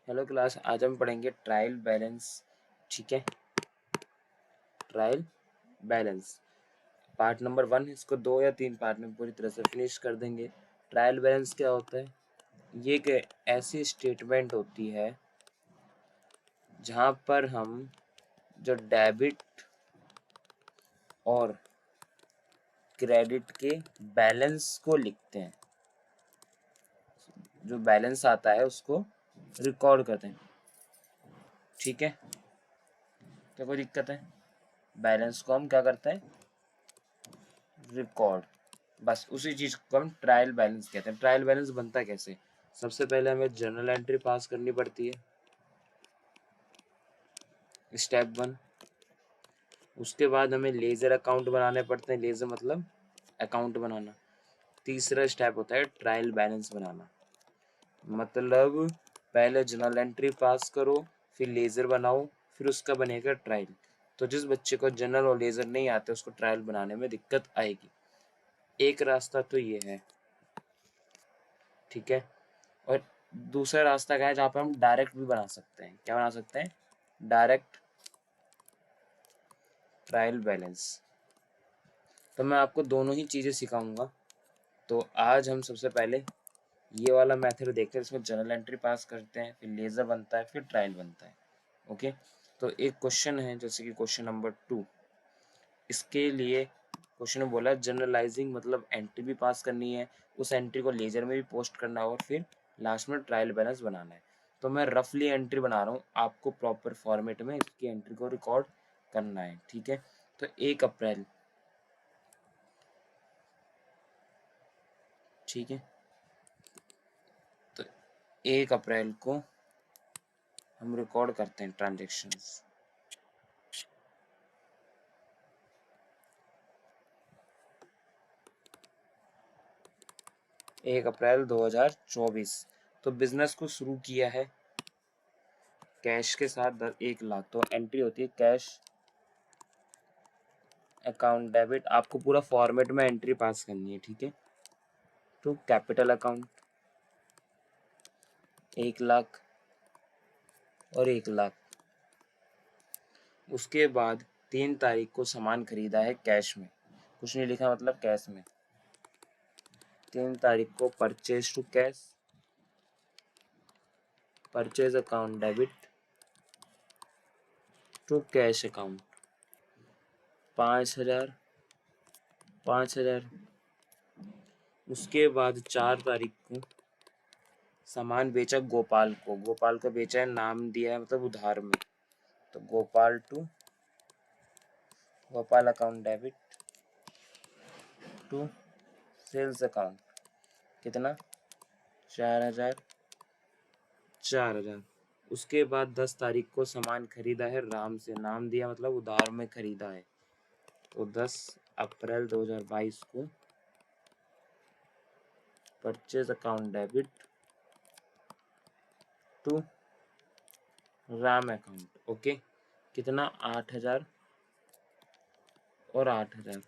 Hello class, आज हम पढ़ेंगे ट्रायल बैलेंस। ठीक है, ट्रायल बैलेंस पार्ट नंबर 1। इसको 2 या 3 पार्ट में पूरी तरह से फिनिश कर देंगे। ट्रायल बैलेंस क्या होता है? ये एक ऐसी स्टेटमेंट होती है जहाँ पर हम जो डेबिट और क्रेडिट के बैलेंस को लिखते हैं, जो बैलेंस आता है उसको रिकॉर्ड करते हैं। ठीक है, क्या कोई दिक्कत है? बैलेंस को हम क्या करते हैं? रिकॉर्ड। बस उसी चीज को हम ट्रायल बैलेंस कहते हैं। ट्रायल बैलेंस बनता कैसे? सबसे पहले हमें जर्नल एंट्री पास करनी पड़ती है, स्टेप 1। उसके बाद हमें लेजर अकाउंट बनाने पड़ते हैं। लेजर मतलब अकाउंट बनाना। तीसरा स्टेप होता है ट्रायल बैलेंस बनाना। मतलब पहले जर्नल एंट्री पास करो, फिर लेजर बनाओ, फिर उसका बनेगा ट्रायल। तो जिस बच्चे को जर्नल और लेजर नहीं आते उसको ट्रायल बनाने में दिक्कत आएगी। एक रास्ता तो ये है, ठीक है। और दूसरा रास्ता क्या है जहाँ पे हम डायरेक्ट भी बना सकते हैं? क्या बना सकते हैं? Direct trial balance. तो मैं आपको दोनों ही चीज़ें सिखाऊंगा। तो आज हम सबसे पहले ये वाला मेथड देखते हैं, इसमें जर्नल एंट्री पास करते हैं, फिर लेज़र बनता है, फिर ट्रायल बनता है। ओके, तो एक क्वेश्चन है जैसे कि क्वेश्चन नंबर 2। इसके लिए क्वेश्चन में बोला जनरलाइजिंग, मतलब एंट्री भी पास करनी है, उस एंट्री को लेजर में भी पोस्ट करना है और फिर लास्ट में ट्रायल बैलेंस बनाना है। तो मैं रफली एंट्री बना रहा हूँ, आपको प्रॉपर फॉर्मेट में इसकी एंट्री को रिकॉर्ड करना है। ठीक है, तो 1 अप्रैल, ठीक है, तो 1 अप्रैल को हम रिकॉर्ड करते हैं ट्रांजेक्शन्स। 1 अप्रैल 2024। तो बिजनेस को शुरू किया है कैश के साथ 1 लाख। तो एंट्री होती है कैश अकाउंट डेबिट। आपको पूरा फॉर्मेट में एंट्री पास करनी है, ठीक है। तो कैपिटल अकाउंट 1 लाख और 1 लाख। उसके बाद 3 तारीख को सामान खरीदा है कैश में, कुछ नहीं लिखा, मतलब कैश में। 3 तारीख को purchase to cash, purchase account debit to cash account 5,000 5,000। उसके बाद 4 तारीख को सामान बेचा गोपाल को। गोपाल को बेचा है, नाम दिया है, मतलब उधार में। तो Gopal to Gopal account debit to sales account. कितना? 4,000 4,000। उसके बाद 10 तारीख को सामान खरीदा है राम से, नाम दिया, मतलब उधार में खरीदा है। तो 10 अप्रैल 2022 को purchase account debit to Ram account. Okay, कितना? 8,000 और 8,000।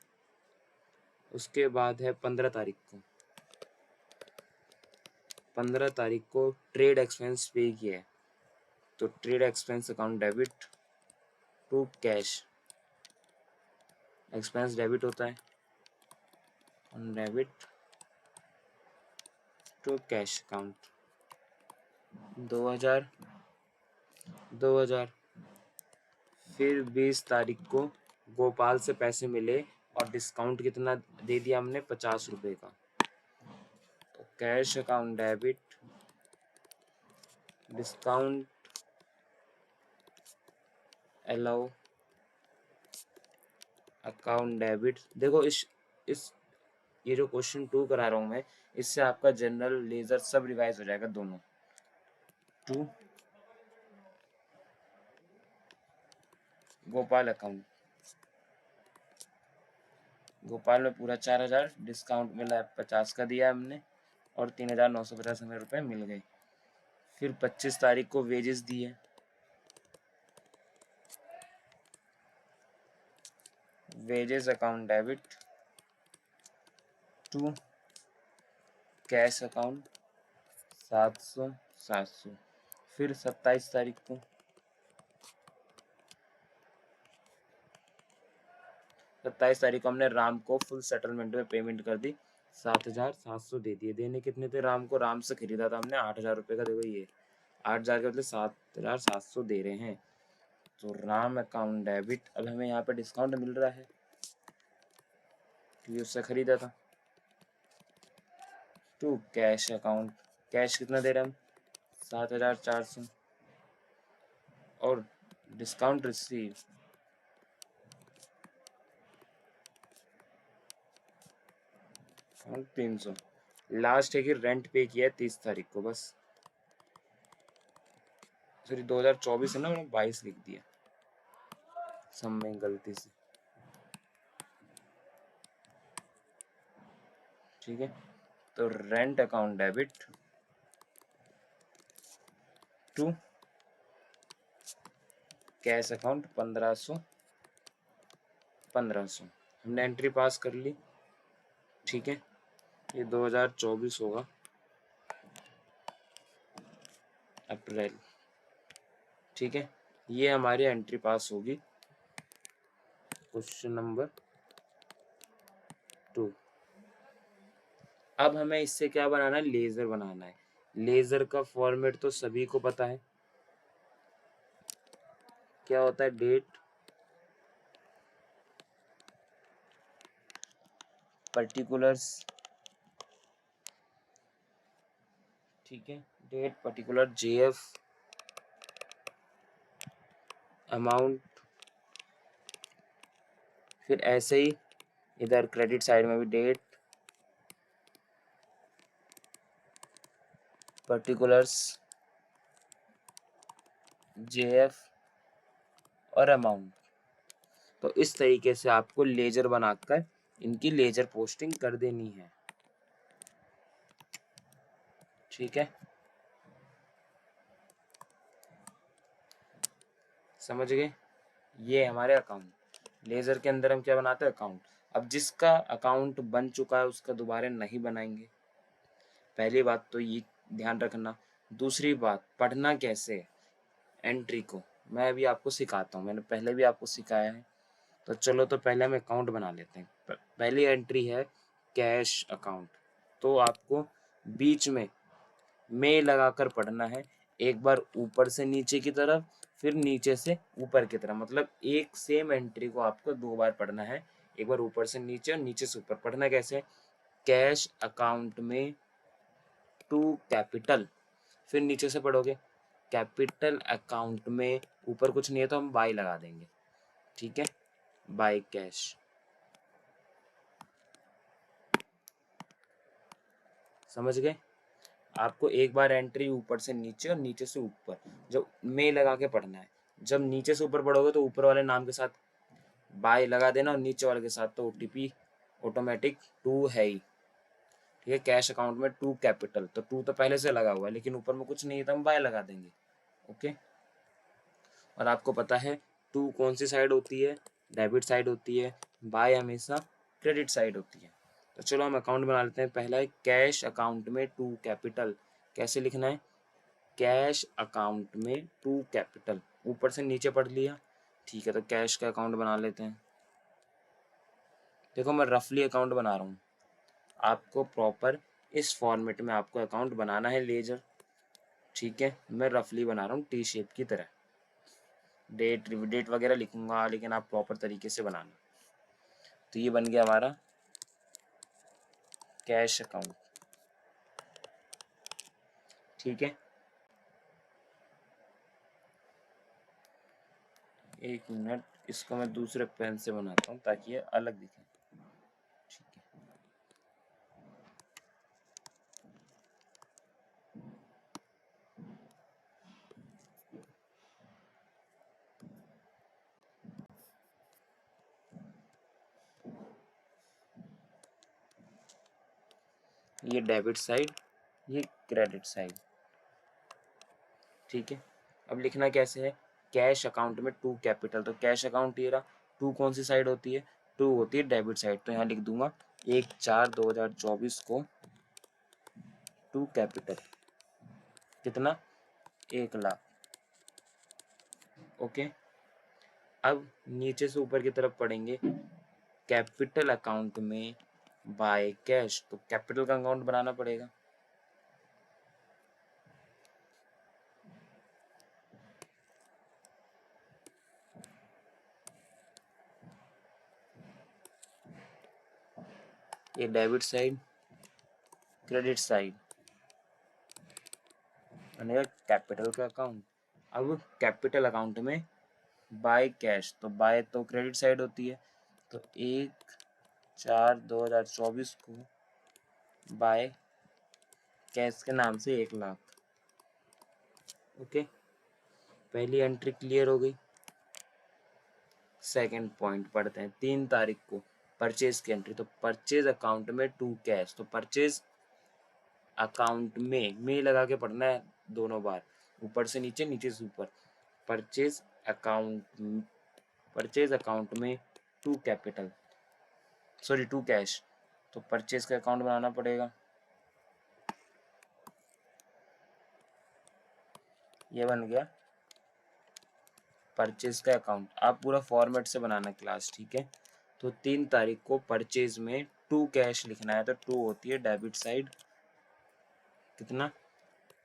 उसके बाद है 15 तारीख को। 15 तारीख को ट्रेड एक्सपेंस पे किया है। तो trade expense account debit to cash. Expense debit होता है, डेबिट टू कैश अकाउंट 2,000 2,000। फिर 20 तारीख को गोपाल से पैसे मिले और डिस्काउंट कितना दे दिया हमने? 50 रुपये का। तो cash account debit discount allow account debit. देखो इस ये जो क्वेश्चन 2 करा रहा हूँ मैं, इससे आपका जनरल लेजर सब रिवाइज हो जाएगा दोनों। टू गोपाल अकाउंट, गोपाल में पूरा 4,000, डिस्काउंट मिला 50 का दिया हमने, और 3,950 हमें रुपये मिल गए। फिर 25 तारीख को वेजेस दिए, wages account debit to cash account 700 700। फिर 27 तारीख को 27 तारीख को हमने राम को फुल सेटलमेंट में पेमेंट कर दी, 7,700 दे दिए। देने कितने थे राम को? राम से खरीदा था हमने 8,000 रुपये का। देखो ये 8,000 के बदले 7,700 दे रहे हैं। तो राम अकाउंट डेबिट। अब हमें यहाँ पे डिस्काउंट मिल रहा है क्योंकि उससे खरीदा था। टू कैश अकाउंट, कैश कितना दे रहे हम? 7,400 और डिस्काउंट रिसीव 300। लास्ट है कि रेंट पे किया है 30 तारीख को, बस सॉरी 2024 है ना, मैंने 22 लिख दिया सब में गलती से। ठीक है, तो rent account debit to cash account 1500 हमने एंट्री पास कर ली। ठीक है, ये 2024 होगा, अप्रैल। ठीक है, ये हमारी एंट्री पास होगी। Question number 2। अब हमें इससे क्या बनाना है? लेजर बनाना है। लेजर का फॉर्मेट तो सभी को पता है, क्या होता है? Date, particulars. ठीक है, डेट, पर्टिकुलर, जेएफ, अमाउंट। फिर ऐसे ही इधर क्रेडिट साइड में भी डेट, पर्टिकुलर्स, जेएफ और अमाउंट। तो इस तरीके से आपको लेजर बनाकर इनकी लेजर पोस्टिंग कर देनी है। ठीक है, समझ गए? ये हमारे अकाउंट। लेजर के अंदर हम क्या बनाते हैं? अकाउंट। अब जिसका अकाउंट बन चुका है उसका दोबारा नहीं बनाएंगे, पहली बात तो ये ध्यान रखना। दूसरी बात, पढ़ना कैसे एंट्री को मैं अभी आपको सिखाता हूँ, मैंने पहले भी आपको सिखाया है। तो चलो, तो पहले हम अकाउंट बना लेते हैं। पहली एंट्री है कैश अकाउंट, तो आपको बीच में लगाकर पढ़ना है। एक बार ऊपर से नीचे की तरफ, फिर नीचे से ऊपर की तरफ, मतलब एक सेम एंट्री को आपको 2 बार पढ़ना है। एक बार ऊपर से नीचे और नीचे से ऊपर। पढ़ना कैसे? कैश अकाउंट में टू कैपिटल, फिर नीचे से पढ़ोगे कैपिटल अकाउंट में, ऊपर कुछ नहीं है तो हम बाय लगा देंगे। ठीक है, बाय कैश। समझ गए? आपको एक बार एंट्री ऊपर से नीचे और नीचे से ऊपर जब में लगा के पढ़ना है। जब नीचे से ऊपर पढ़ोगे तो ऊपर वाले नाम के साथ बाय लगा देना और नीचे वाले के साथ तो ओटीपी ऑटोमेटिक 2 है ही। ठीक है, कैश अकाउंट में 2 कैपिटल, तो 2 तो पहले से लगा हुआ है लेकिन ऊपर में कुछ नहीं है तो हम बाय लगा देंगे। ओके, और आपको पता है 2 कौन सी साइड होती है? डेबिट साइड होती है। बाय हमेशा क्रेडिट साइड होती है। तो चलो हम अकाउंट बना लेते हैं। पहला है कैश अकाउंट में 2 कैपिटल। कैसे लिखना है? कैश अकाउंट में 2 कैपिटल, ऊपर से नीचे पढ़ लिया। ठीक है, तो कैश का अकाउंट बना लेते हैं। देखो मैं रफली अकाउंट बना रहा हूँ, आपको प्रॉपर इस फॉर्मेट में आपको अकाउंट बनाना है लेजर। ठीक है, मैं रफली बना रहा हूँ टी शेप की तरह। डेट वगैरह लिखूंगा लेकिन आप प्रॉपर तरीके से बनाना। तो ये बन गया हमारा कैश अकाउंट। ठीक है, एक मिनट, इसको मैं दूसरे पेन से बनाता हूँ ताकि ये अलग दिखे। ठीक है, ये डेबिट साइड, ये क्रेडिट साइड। ठीक है, अब लिखना कैसे है? कैश अकाउंट में 2 कैपिटल, तो कैश अकाउंट ये रहा। 2 कौन सी साइड होती है? 2 होती है डेबिट साइड, तो यहाँ लिख दूंगा 1/4/2024 को 2 कैपिटल। कितना? 1,00,000। ओके, अब नीचे से ऊपर की तरफ पढ़ेंगे, कैपिटल अकाउंट में बाय कैश, तो कैपिटल का अकाउंट बनाना पड़ेगा। ये डेबिट साइड, क्रेडिट साइड बनेगा कैपिटल का अकाउंट। अब कैपिटल अकाउंट में बाय कैश, तो बाय तो क्रेडिट साइड होती है, तो 1/4/2024 को बाय कैश के नाम से 1,00,000। ओके, पहली एंट्री क्लियर हो गई। सेकंड पॉइंट पढ़ते हैं, 3 तारीख को परचेज की एंट्री, तो परचेज अकाउंट में टू कैश, तो परचेज अकाउंट में लगा के पढ़ना है दोनों बार, ऊपर से नीचे, नीचे से ऊपर। परचेज अकाउंट, परचेज अकाउंट में to capital, sorry to cash, तो परचेज का अकाउंट बनाना पड़ेगा। ये बन गया परचेज का अकाउंट। आप पूरा फॉर्मेट से बनाना क्लास, ठीक है। तो 3 तारीख को परचेज में टू कैश लिखना है, तो टू होती है डेबिट साइड, कितना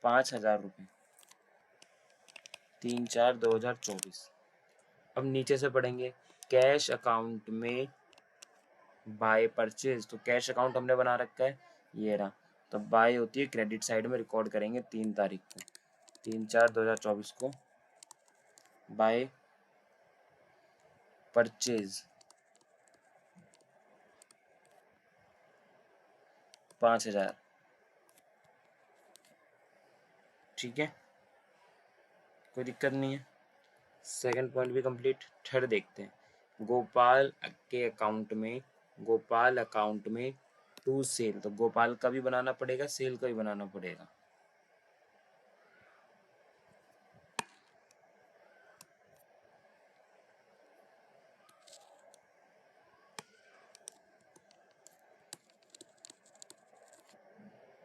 5,000 रुपये, 3/4/2024। अब नीचे से पढ़ेंगे, कैश अकाउंट में बाय परचेज, तो कैश अकाउंट हमने बना रखा है, ये रहा, तो बाय होती है क्रेडिट साइड में, रिकॉर्ड करेंगे 3 तारीख को, 3/4/2024 को बाय परचेज 5,000, ठीक है, कोई दिक्कत नहीं है। सेकंड पॉइंट भी कंप्लीट। थर्ड देखते हैं, गोपाल के अकाउंट में, गोपाल अकाउंट में टू सेल, तो गोपाल का भी बनाना पड़ेगा, सेल का भी बनाना पड़ेगा।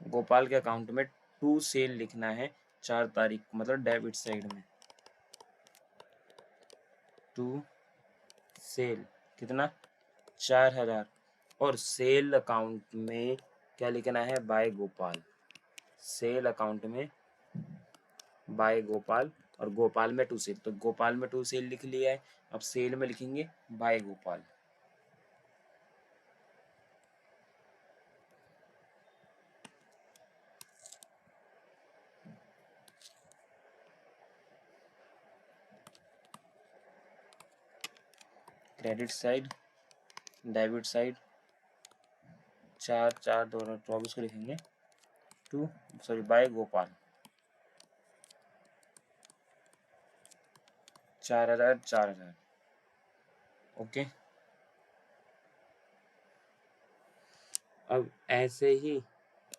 गोपाल के अकाउंट में टू सेल लिखना है 4 तारीख को, मतलब डेबिट साइड में टू सेल, कितना 4,000, और सेल अकाउंट में क्या लिखना है, बाय गोपाल, सेल अकाउंट में बाय गोपाल, और गोपाल में टू सेल, तो गोपाल में टू सेल लिख लिया है, अब सेल में लिखेंगे by Gopal. Credit side, debit side, 4/4/2024 को लिखेंगे to, sorry by Gopal, 4,000 4,000। Okay, अब ऐसे ही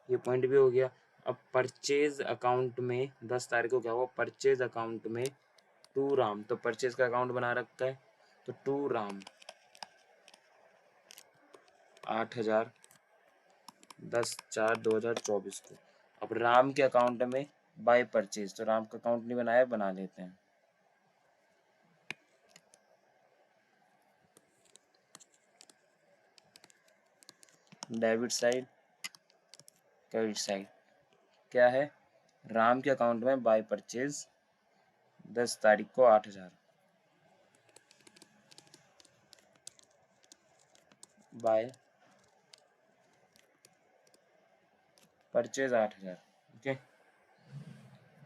ये पॉइंट भी हो गया। अब परचेज अकाउंट में 10 तारीख को क्या हुआ, परचेज अकाउंट में टू राम, तो परचेज का अकाउंट बना रखा है, तो टू राम 8,000 10/4/2024 को। अब राम के अकाउंट में बाय परचेज, तो राम का अकाउंट नहीं बनाया, बना लेते हैं। डेबिट साइड, क्रेडिट साइड क्या है, राम के अकाउंट में बाय परचेज 10 तारीख को 8,000, बाय परचेज 8,000। ओके,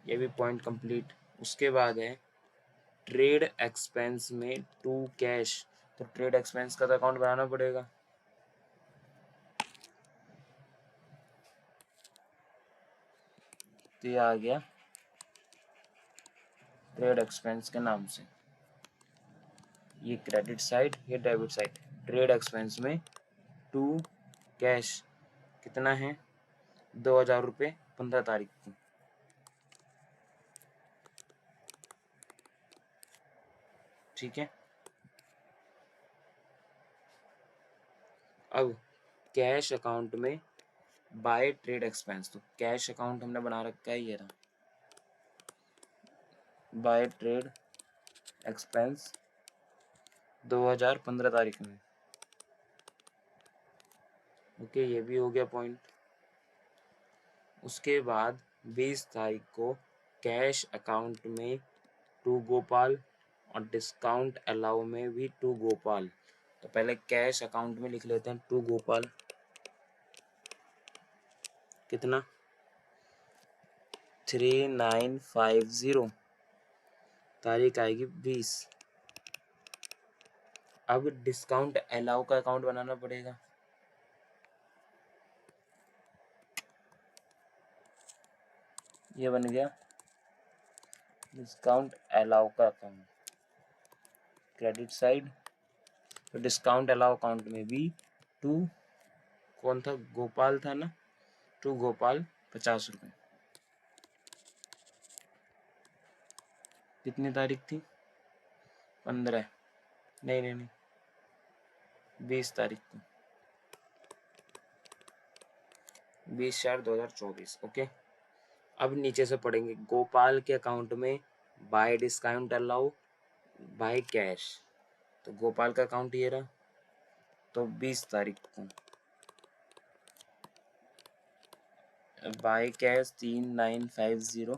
ये भी पॉइंट कंप्लीट। उसके बाद है ट्रेड एक्सपेंस में टू कैश, तो ट्रेड एक्सपेंस का तो अकाउंट बनाना पड़ेगा। तो ये आ गया ट्रेड एक्सपेंस के नाम से, ये क्रेडिट साइड, ये डेबिट साइड। ट्रेड एक्सपेंस में टू कैश कितना है, 2,000 रुपये 15 तारीख को, ठीक है। अब कैश अकाउंट में बाय ट्रेड एक्सपेंस, तो कैश अकाउंट हमने बना रखा है, ये रहा, बाय ट्रेड एक्सपेंस 2015 तारीख में। ओके, ये भी हो गया पॉइंट। उसके बाद 20 तारीख को कैश अकाउंट में टू गोपाल और डिस्काउंट अलाउ में भी टू गोपाल। तो पहले कैश अकाउंट में लिख लेते हैं टू गोपाल। कितना? 3950। तारीख आएगी 20। अब डिस्काउंट अलाउ का अकाउंट बनाना पड़ेगा। ये बन गया डिस्काउंट अलाउ का अकाउंट, क्रेडिट साइड। तो डिस्काउंट अलाउ अकाउंट में भी टू, कौन था? गोपाल था ना, टू गोपाल 50 रुपये। कितनी तारीख थी? 15। नहीं नहीं नहीं, 20 तारीख को, 20/4/2024। ओके, अब नीचे से पढ़ेंगे। गोपाल के अकाउंट में bye discount allow by cash. तो गोपाल का अकाउंट ये रहा। तो 20 तारीख को बाय कैश 3950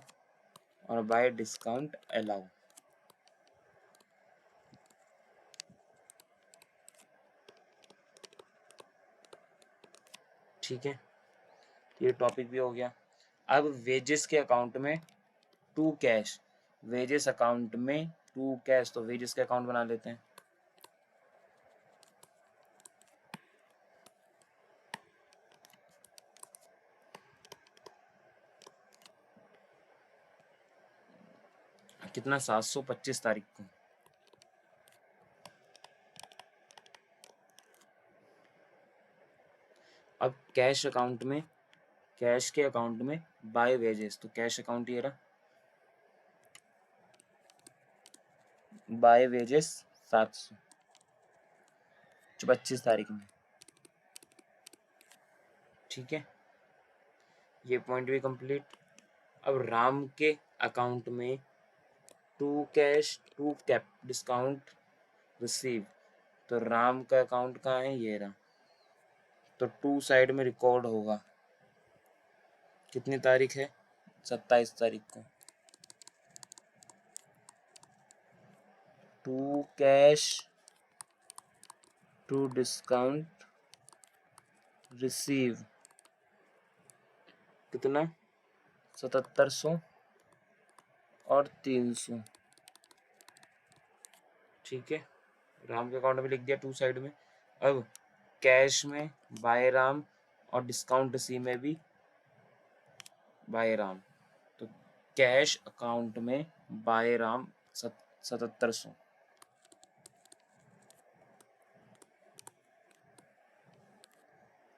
और बाय डिस्काउंट अलाउ। ठीक है, ये टॉपिक भी हो गया। अब वेजेस के अकाउंट में टू कैश, वेजेस अकाउंट में टू कैश। तो वेजेस के अकाउंट बना लेते हैं। कितना? 725 तारीख को। अब कैश अकाउंट में, कैश के अकाउंट में बाय वेजेस। तो कैश अकाउंट ये रहा, बाय वेजेस 700 25 तारीख में। ठीक है, ये पॉइंट भी कंप्लीट। अब राम के अकाउंट में to cash to cap discount receive. तो राम का अकाउंट कहाँ है? ये रहा। तो टू साइड में रिकॉर्ड होगा। कितनी तारीख है? 27 तारीख को। To cash to discount receive. कितना? 7700 और 300। ठीक है, राम के अकाउंट में लिख दिया टू साइड में। अब कैश में बाय राम और डिस्काउंट रिसीव में भी बाय राम। तो कैश अकाउंट में बाय राम 7700।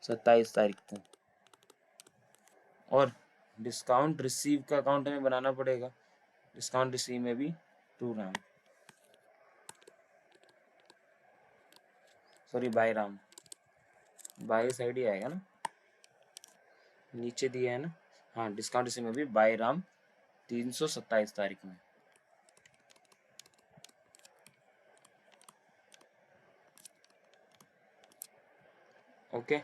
27 तारीख को। और डिस्काउंट रिसीव का अकाउंट हमें बनाना पड़ेगा। डिस्काउंट रिसीव में भी to Ram, sorry by Ram, by side ही आएगा ना, नीचे दिया है ना। हाँ, डिस्काउंट रिसीव में भी बाय राम 327 तारीख में। ओके,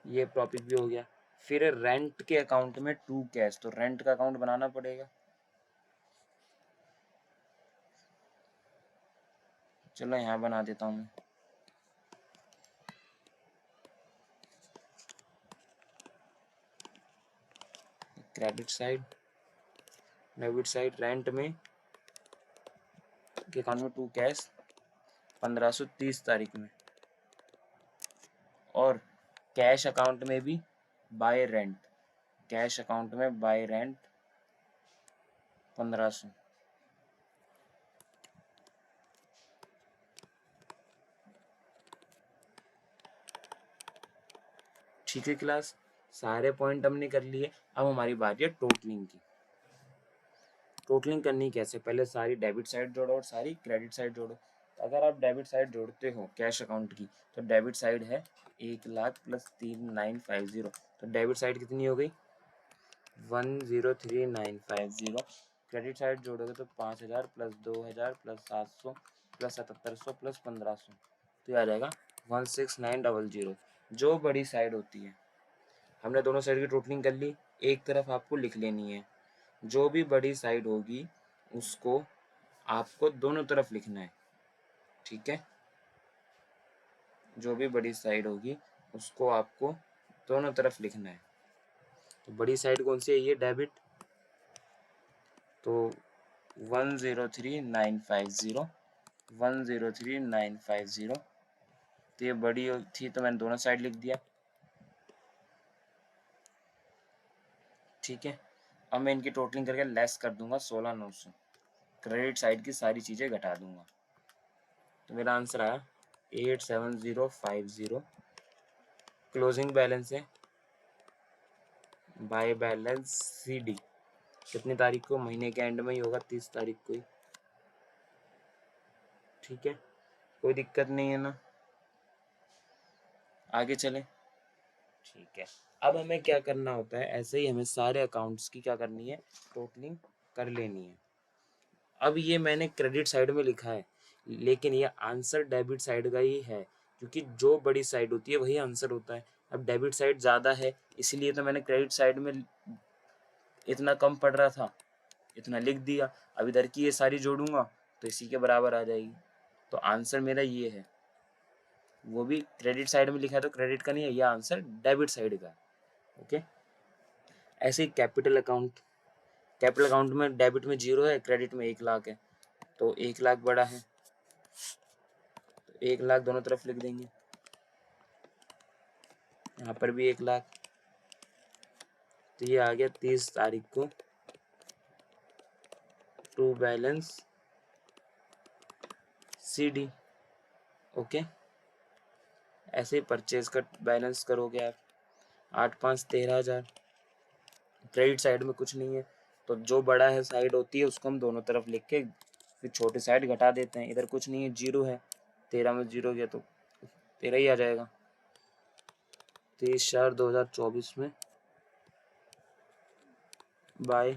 ये टॉपिक भी हो गया। फिर रेंट के अकाउंट में टू कैश। तो रेंट का अकाउंट बनाना पड़ेगा। चलो यहाँ बना देता हूँ मैं। Credit side, debit side. Rent में के अकाउंट में टू कैश 1530 तारीख में। और कैश अकाउंट में भी बाय रेंट, कैश अकाउंट में बाय रेंट 1500। ठीक है क्लास, सारे पॉइंट हमने कर लिए। अब हमारी बारी है टोटलिंग की। टोटलिंग करनी कैसे? पहले सारी डेबिट साइड जोड़ो और सारी क्रेडिट साइड जोड़ो। अगर आप डेबिट साइड जोड़ते हो कैश अकाउंट की, तो डेबिट साइड है 1,00,000 प्लस 3950। तो डेबिट साइड कितनी हो गई? 103,950 क्रेडिट साइड जोड़ोगे तो 5,000 प्लस 2,000 प्लस 700 प्लस 7,700 प्लस 1,500, तो ये आ जाएगा 16,900। जो बड़ी साइड होती है, हमने दोनों साइड की टोटलिंग कर ली, एक तरफ आपको लिख लेनी है। जो भी बड़ी साइड होगी उसको आपको दोनों तरफ लिखना है, ठीक है। जो भी बड़ी साइड होगी उसको आपको दोनों तरफ लिखना है। तो बड़ी साइड कौन सी है, ये डेबिट, तो 103,950, 103,950, तो ये बड़ी थी तो मैंने दोनों साइड लिख दिया, ठीक है। अब मैं इनकी टोटलिंग करके लेस कर दूंगा 16,900, क्रेडिट साइड की सारी चीज़ें घटा दूंगा, तो मेरा आंसर आया 87050। क्लोजिंग बैलेंस है बाय बैलेंस सी डी, कितनी तारीख को, महीने के एंड में ही होगा, 30 तारीख को ही, ठीक है। कोई दिक्कत नहीं है ना, आगे चले, ठीक है। अब हमें क्या करना होता है, ऐसे ही हमें सारे अकाउंट्स की क्या करनी है, टोटलिंग कर लेनी है। अब ये मैंने क्रेडिट साइड में लिखा है, लेकिन ये आंसर डेबिट साइड का ही है, क्योंकि जो बड़ी साइड होती है वही आंसर होता है। अब डेबिट साइड ज़्यादा है, इसलिए तो मैंने क्रेडिट साइड में इतना कम पड़ रहा था, इतना लिख दिया। अब इधर की ये सारी जोड़ूंगा तो इसी के बराबर आ जाएगी, तो आंसर मेरा ये है। वो भी क्रेडिट साइड में लिखा है तो क्रेडिट का नहीं है, यह आंसर डेबिट साइड का है, ओके। ऐसे ही कैपिटल अकाउंट, कैपिटल अकाउंट में डेबिट में 0 है, क्रेडिट में 1,00,000 है, तो 1,00,000 बड़ा है, तो 1,00,000 दोनों तरफ लिख देंगे। यहाँ पर भी 1,00,000, तो ये आ गया 30 तारीख को to balance C D, okay. ऐसे ही परचेज का बैलेंस करोगे आप, 8,5 13,000, क्रेडिट साइड में कुछ नहीं है, तो जो बड़ा है साइड होती है उसको हम दोनों तरफ लिख के फिर छोटे साइड घटा देते हैं। इधर कुछ नहीं है, 0 है, 13 में 0 गया तो 13 ही आ जाएगा। 30/4/2024 में बाय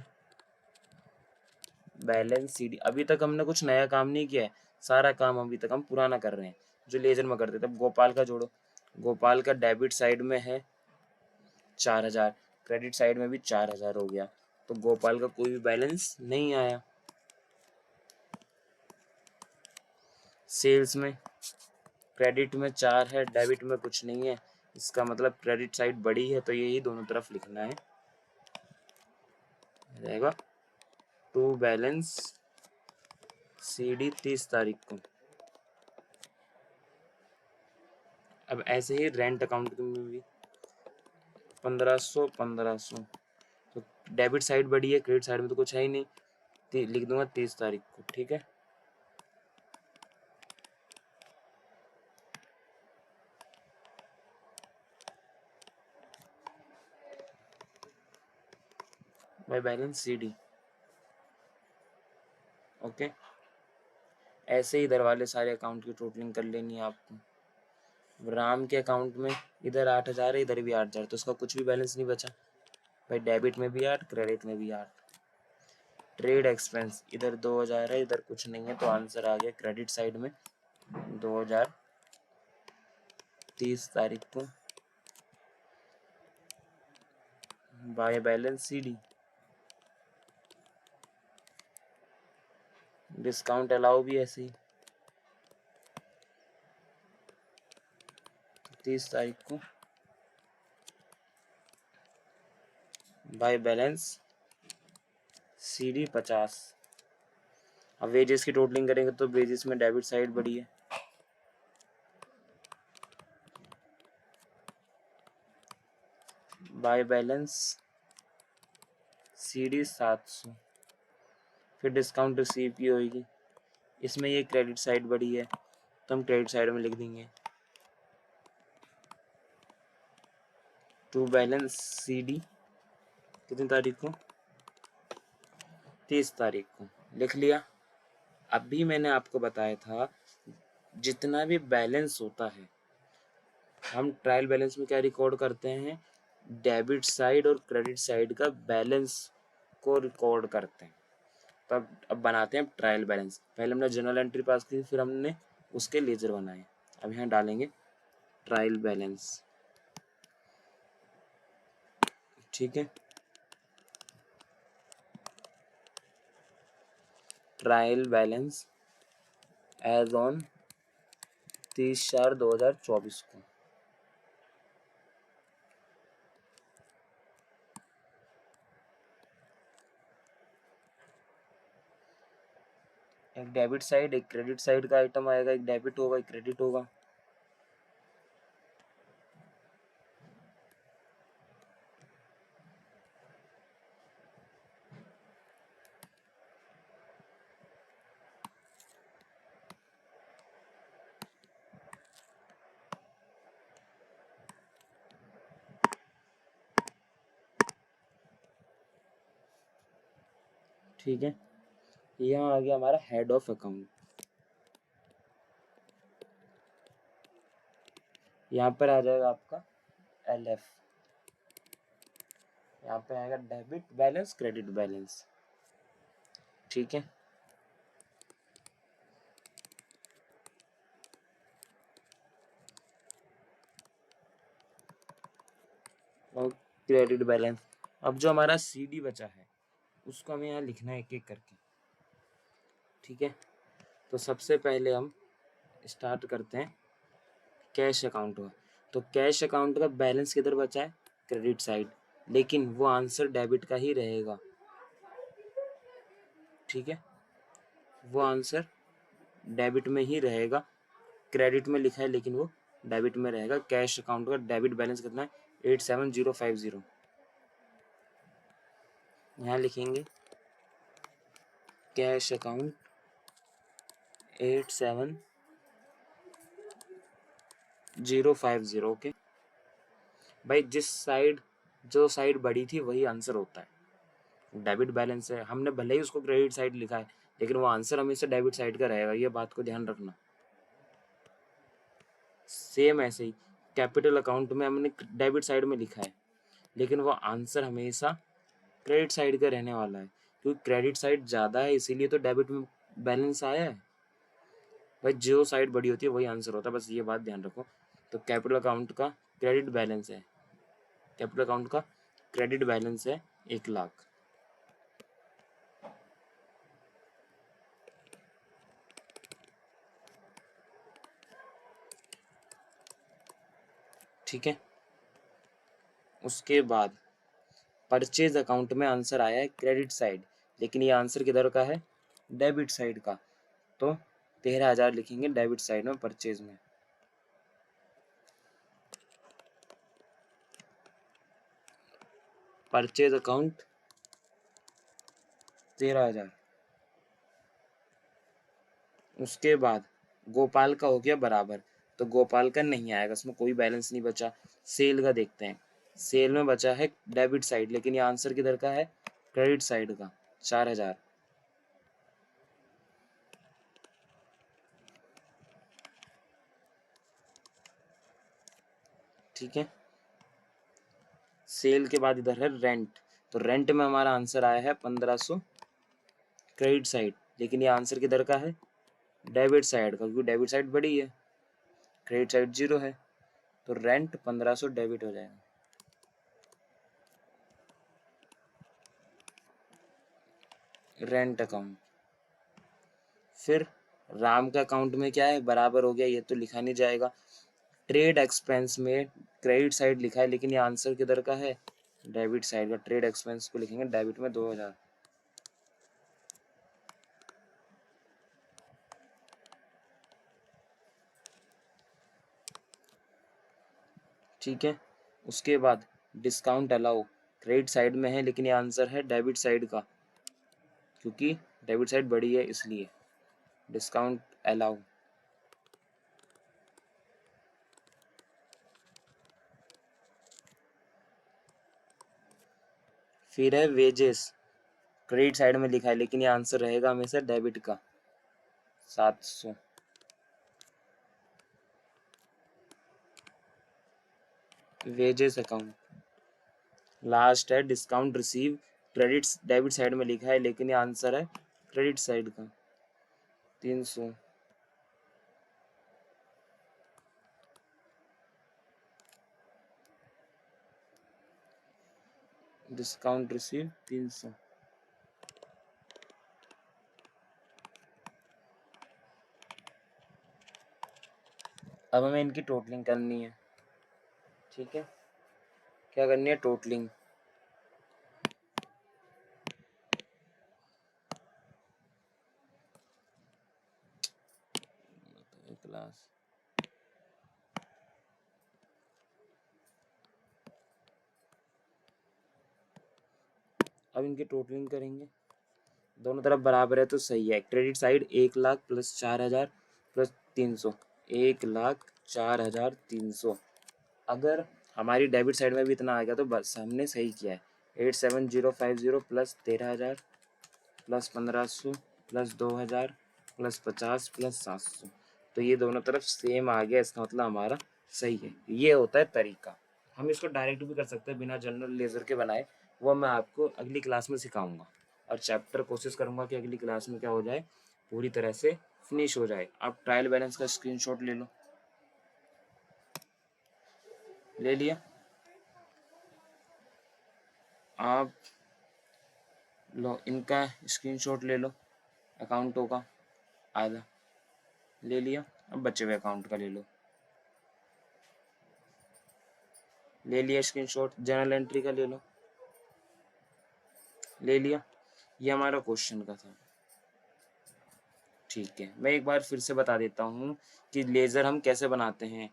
बैलेंस सी डी। अभी तक हमने कुछ नया काम नहीं किया है, सारा काम अभी तक हम पुराना कर रहे हैं जो लेजर में करते थे। अब गोपाल का जोड़ो, गोपाल का डेबिट साइड में है 4,000, क्रेडिट साइड में भी 4,000 हो गया, तो गोपाल का कोई भी बैलेंस नहीं आया। सेल्स में क्रेडिट में 4 है, डेबिट में कुछ नहीं है, इसका मतलब क्रेडिट साइड बड़ी है, तो यही दोनों तरफ लिखना है, रहेगा टू बैलेंस सी डी 30 तारीख को। अब ऐसे ही रेंट अकाउंट में भी 1,500, तो डेबिट साइड बड़ी है, क्रेडिट साइड में तो कुछ है ही नहीं, लिख दूंगा 30 तारीख को, ठीक है। By balance C D, okay. ऐसे ही इधर वाले सारे अकाउंट की टोटलिंग कर लेनी है आपको। राम के अकाउंट में इधर 8,000 है, इधर भी 8,000, तो उसका कुछ भी बैलेंस नहीं बचा भाई, डेबिट में भी 8, क्रेडिट में भी 8। ट्रेड एक्सपेंस इधर 2,000 है, इधर कुछ नहीं है, तो आंसर आ गया क्रेडिट साइड में 2,000 30 तारीख को by balance C D. Discount allow भी ऐसे ही 30 तारीख को बाय बैलेंस सी डी 50। अब वेजेस की टोटलिंग करेंगे तो वेजेस में डेबिट साइड बड़ी है, बाय बैलेंस सी डी 700, फिर डिस्काउंट रिसीव की होगी, इसमें ये क्रेडिट साइड बड़ी है तो हम क्रेडिट साइड में लिख देंगे टू बैलेंस सी डी कितनी तारीख को, 30 तारीख को, लिख लिया। अभी मैंने आपको बताया था जितना भी बैलेंस होता है हम ट्रायल बैलेंस में क्या रिकॉर्ड करते हैं, डेबिट साइड और क्रेडिट साइड का बैलेंस को रिकॉर्ड करते हैं। तो अब बनाते हैं ट्रायल बैलेंस। पहले हमने जर्नल एंट्री पास की, फिर हमने उसके लेजर बनाए। अब यहाँ डालेंगे ट्रायल बैलेंस, ठीक है। ट्रायल बैलेंस एज ऑन 30/4/2024 को। एक डेबिट साइड एक क्रेडिट साइड का आइटम आएगा, एक डेबिट होगा एक क्रेडिट होगा। ठीक है, यहाँ आ गया हमारा हेड ऑफ अकाउंट। यहाँ पर आ जाएगा आपका LF, यहाँ पे आएगा डेबिट बैलेंस क्रेडिट बैलेंस, ठीक है। और क्रेडिट बैलेंस। अब जो हमारा CD बचा है उसको हमें यहाँ लिखना है एक एक करके, ठीक है। तो सबसे पहले हम स्टार्ट करते हैं कैश अकाउंट में। तो कैश अकाउंट का बैलेंस किधर बचा है? क्रेडिट साइड, लेकिन वो आंसर डेबिट का ही रहेगा, ठीक है। वो आंसर डेबिट में ही रहेगा, क्रेडिट में लिखा है लेकिन वो डेबिट में रहेगा। कैश अकाउंट का डेबिट बैलेंस कितना है? 87050। यहाँ लिखेंगे कैश अकाउंट 87050, ओके। भाई जो साइड बड़ी थी वही आंसर होता है। डेबिट बैलेंस है, हमने भले ही उसको क्रेडिट साइड लिखा है लेकिन वो आंसर हमेशा डेबिट साइड का रहेगा, ये बात को ध्यान रखना। सेम ऐसे ही कैपिटल अकाउंट में हमने डेबिट साइड में लिखा है लेकिन वो आंसर हमेशा क्रेडिट साइड का रहने वाला है, क्योंकि क्रेडिट साइड ज़्यादा है इसीलिए तो डेबिट में बैलेंस आया है। भाई जो साइड बड़ी होती है वही आंसर होता है, बस ये बात ध्यान रखो। तो कैपिटल अकाउंट का क्रेडिट बैलेंस है, कैपिटल अकाउंट का क्रेडिट बैलेंस है 1,00,000, ठीक है। उसके बाद परचेज अकाउंट में आंसर आया है क्रेडिट साइड, लेकिन ये आंसर किधर का है? डेबिट साइड का। तो 13,000 लिखेंगे डेबिट साइड में परचेज में। Purchase account 13,000। उसके बाद गोपाल का हो गया बराबर, तो गोपाल का नहीं आएगा, उसमें कोई बैलेंस नहीं बचा। सेल का देखते हैं, सेल में बचा है डेबिट साइड लेकिन ये आंसर किधर का है? क्रेडिट साइड का, 4,000, ठीक है। सेल के बाद इधर है रेंट, तो रेंट में हमारा आंसर आया है 1,500 क्रेडिट साइड, लेकिन ये आंसर किधर का है? डेबिट साइड का, क्योंकि डेबिट साइड बड़ी है, क्रेडिट साइड 0 है, तो रेंट 1,500 डेबिट हो जाएगा। Rent account. फिर राम का अकाउंट में क्या है? बराबर हो गया, ये तो लिखा नहीं जाएगा। ट्रेड एक्सपेंस में क्रेडिट साइड लिखा है लेकिन ये आंसर किधर का है? डेबिट साइड का। ट्रेड एक्सपेंस को लिखेंगे डेबिट में 2,000, ठीक है। उसके बाद डिस्काउंट अलाउ क्रेडिट साइड में है लेकिन ये आंसर है डेबिट साइड का, क्योंकि डेबिट साइड बड़ी है इसलिए डिस्काउंट अलाउ। फिर है वेजेस, क्रेडिट साइड में लिखा है लेकिन ये आंसर रहेगा हमेशा डेबिट का, 700। Wages account. लास्ट है discount receive, credit debit side में लिखा है लेकिन ये आंसर है क्रेडिट साइड का 300, डिस्काउंट रिसीव 300। अब हमें इनकी टोटलिंग करनी है, ठीक है। क्या करनी है? टोटलिंग। क्लास अब इनकी टोटलिंग करेंगे, दोनों तरफ बराबर है तो सही है। Credit side 1,00,000 plus 4,000 plus 300, 1,04,300। अगर हमारी डेबिट साइड में भी इतना आ गया तो बस हमने सही किया है। 8,7,050 plus 13,000 plus 1,500 plus 2,000 plus 50 plus 700, तो ये दोनों तरफ सेम आ गया, इसका मतलब हमारा सही है। ये होता है तरीका। हम इसको डायरेक्ट भी कर सकते हैं बिना जनरल लेजर के बनाए, वो मैं आपको अगली क्लास में सिखाऊंगा। और चैप्टर कोशिश करूंगा कि अगली क्लास में क्या हो जाए, पूरी तरह से फिनिश हो जाए। आप ट्रायल बैलेंस का स्क्रीनशॉट ले लो। ले लिया आप? लो इनका स्क्रीनशॉट ले लो, अकाउंटों का आधा ले लिया। अब बचे हुए अकाउंट का ले लो। ले लिया स्क्रीनशॉट। जर्नल एंट्री का ले लो। ले लिया। ये हमारा क्वेश्चन का था, ठीक है। मैं एक बार फिर से बता देता हूँ कि लेज़र हम कैसे बनाते हैं।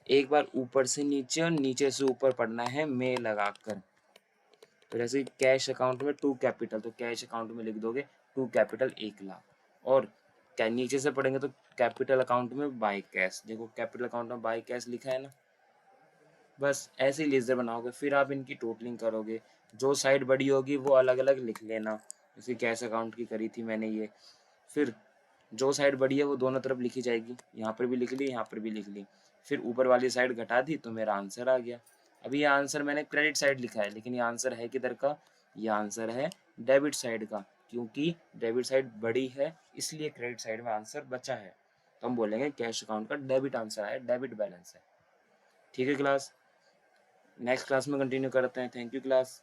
एक बार ऊपर से नीचे और नीचे से ऊपर पढ़ना है में लगाकर। तो जैसे कैश अकाउंट में 2 कैपिटल, तो कैश अकाउंट में लिख दोगे 2 कैपिटल 1,00,000। और क्या नीचे से पढ़ेंगे तो कैपिटल अकाउंट में बाय कैश। देखो कैपिटल अकाउंट में बाय कैश लिखा है ना। बस ऐसे ही लेज़र बनाओगे, फिर आप इनकी टोटलिंग करोगे। जो साइड बड़ी होगी वो अलग अलग लिख लेना, जैसे कैश अकाउंट की करी थी मैंने ये। फिर जो साइड बड़ी है वो दोनों तरफ लिखी जाएगी, यहाँ पर भी लिख ली, यहाँ पर भी लिख ली। फिर ऊपर वाली साइड घटा दी तो मेरा आंसर आ गया। अभी ये आंसर मैंने क्रेडिट साइड लिखा है, लेकिन ये आंसर है किधर का? ये आंसर है डेबिट साइड का, क्योंकि डेबिट साइड बड़ी है इसलिए क्रेडिट साइड में आंसर बचा है। तो हम बोलेंगे कैश अकाउंट का डेबिट आंसर है, डेबिट बैलेंस है। ठीक है क्लास, नेक्स्ट क्लास में कंटिन्यू करते हैं। Thank you class.